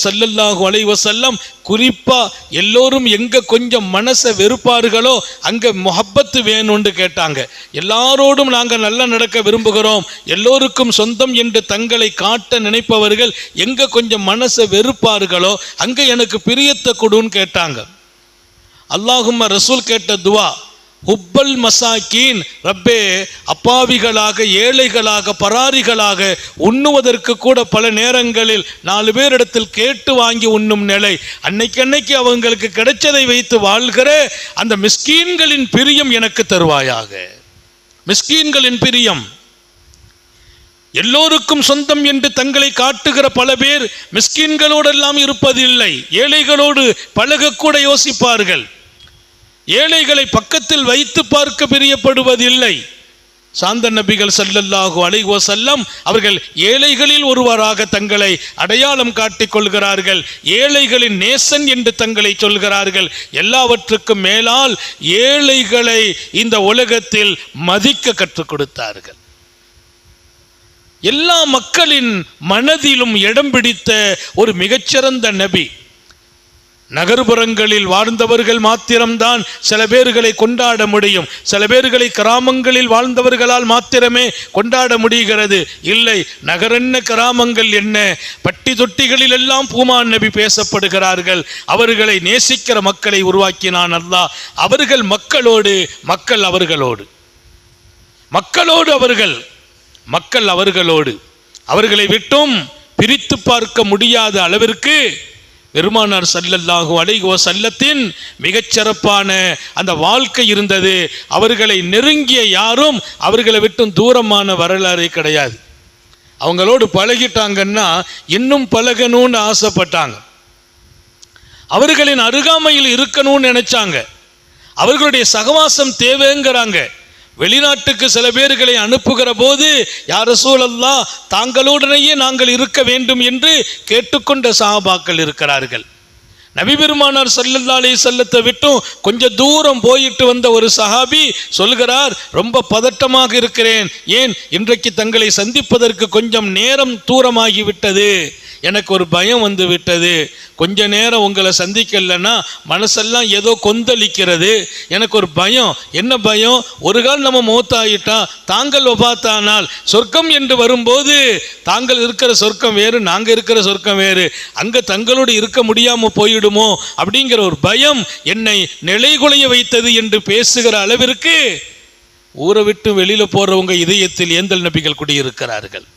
ஸல்லல்லாஹு அலைஹி வஸல்லம் குறிப்பா எல்லோரும் எங்க கொஞ்சம் மனசை வெறுப்பார்களோ அங்க முஹப்பத்து வேணும்னு கேட்டாங்க. எல்லாரோடும் நாங்கள் நல்லா நடக்க விரும்புகிறோம், எல்லோருக்கும் சொந்தம் என்று தங்களை காட்ட நினைப்பவர்கள் எங்க கொஞ்சம் மனசை வெறுப்பார்களோ அங்க எனக்கு பிரியத்தை கொடுன்னு கேட்டாங்க. அல்லாஹும்ம ரசூல் கேட்ட துவா ஹுப்பல் மசாக்கீன், ரப்பே அப்பாவிகளாக ஏழைகளாக பராரிகளாக உண்ணுவதற்கு கூட பல நேரங்களில் 4 பேரிடத்தில் கேட்டு வாங்கி உண்ணும் நிலை, அன்னைக்கு அவங்களுக்கு கிடைச்சதை வைத்து வாழ்கிற அந்த மிஸ்கீன்களின் பிரியம் எனக்கு தருவாயாக. மிஸ்கீன்களின் பிரியம். எல்லோருக்கும் சொந்தம் என்று தங்களை காட்டுகிற பல பேர் மிஸ்கீன்களோடெல்லாம் இருப்பதில்லை, ஏழைகளோடு பழகக்கூட யோசிப்பார்கள், ஏழைகளை பக்கத்தில் வைத்து பார்க்க பிரியப்படுவதில்லை. சாந்த நபிகள் ஸல்லல்லாஹு அலைஹி வஸல்லம் அவர்கள் ஏழைகளில் ஒருவராக தங்களை அடையாளம் காட்டிக் கொள்கிறார்கள், ஏழைகளின் நேசன் என்று தங்களை சொல்கிறார்கள். எல்லாவற்றுக்கும் மேலால் ஏழைகளை இந்த உலகத்தில் மதிக்க கற்றுக் கொடுத்தார்கள். எல்லா மக்களின் மனதிலும் இடம் பிடித்த ஒரு மிகச்சிறந்த நபி. நகர்ப்புறங்களில் வாழ்ந்தவர்கள் மாத்திரம்தான் சில பேர்களை கொண்டாட முடியும், சில பேர்களை கிராமங்களில் வாழ்ந்தவர்களால் மாத்திரமே கொண்டாட முடிகிறது. இல்லை, நகரென்ன கிராமங்கள் என்ன, பட்டி தொட்டிகளில் எல்லாம் பூமான் நபி பேசப்படுகிறார்கள். அவர்களை நேசிக்கிற மக்களை உருவாக்கினான் அல்லாஹ். அவர்கள் மக்களோடு, மக்கள் அவர்களோடு, மக்களோடு அவர்கள், மக்கள் அவர்களோடு. அவர்களை விட்டும் பிரித்து பார்க்க முடியாத அளவிற்கு பெருமானார் ஸல்லல்லாஹு அலைஹி வஸல்லத்தின் மிகச்சிறப்பான அந்த வாழ்க்கை இருந்தது. அவர்களை நெருங்கிய யாரும் அவர்களை விட்டும் தூரமான வரலாறு கிடையாது. அவங்களோடு பழகிட்டாங்கன்னா இன்னும் பழகணும்னு ஆசைப்பட்டாங்க, அவர்களின் அருகாமையில் இருக்கணும்னு நினைச்சாங்க, அவர்களுடைய சகவாசம் தேவைங்கிறாங்க. வெளிநாட்டுக்கு சில பேர்களை அனுப்புகிற போது யா ரசூலல்லாஹ் தாங்களுடனேயே நாங்கள் இருக்க வேண்டும் என்று கேட்டுக்கொண்ட சஹாபாக்கள் இருக்கிறார்கள். நபி பெருமானார் ஸல்லல்லாஹு அலைஹி வஸல்லத்தை விட்டும் கொஞ்சம் தூரம் போயிட்டு வந்த ஒரு சஹாபி சொல்கிறார், ரொம்ப பதட்டமாக இருக்கிறேன், ஏன் இன்றைக்கு தங்களை சந்திப்பதற்கு கொஞ்சம் நேரம் தூரமாகி விட்டது, எனக்கு ஒரு பயம் வந்து விட்டது, கொஞ்ச நேரம் உங்களை சந்திக்கலன்னா மனசெல்லாம் ஏதோ கொந்தளிக்கிறது, எனக்கு ஒரு பயம். என்ன பயம்? ஒரு கால் நம்ம மௌத்தாயிட்டா, தாங்கள் வபாத்தானால் சொர்க்கம் என்று வரும்போது தாங்கள் இருக்கிற சொர்க்கம் வேறு, நாங்கள் இருக்கிற சொர்க்கம் வேறு, அங்கே தங்களோடு இருக்க முடியாமல் போயிடுமோ அப்படிங்கிற ஒரு பயம் என்னை நிலைகுலைய வைத்தது என்று பேசுகிற அளவிற்கு ஊரை விட்டு வெளியில் போறவங்க இதயத்தில் ஏந்தல் நபிகள் குடியிருக்கிறார்கள்.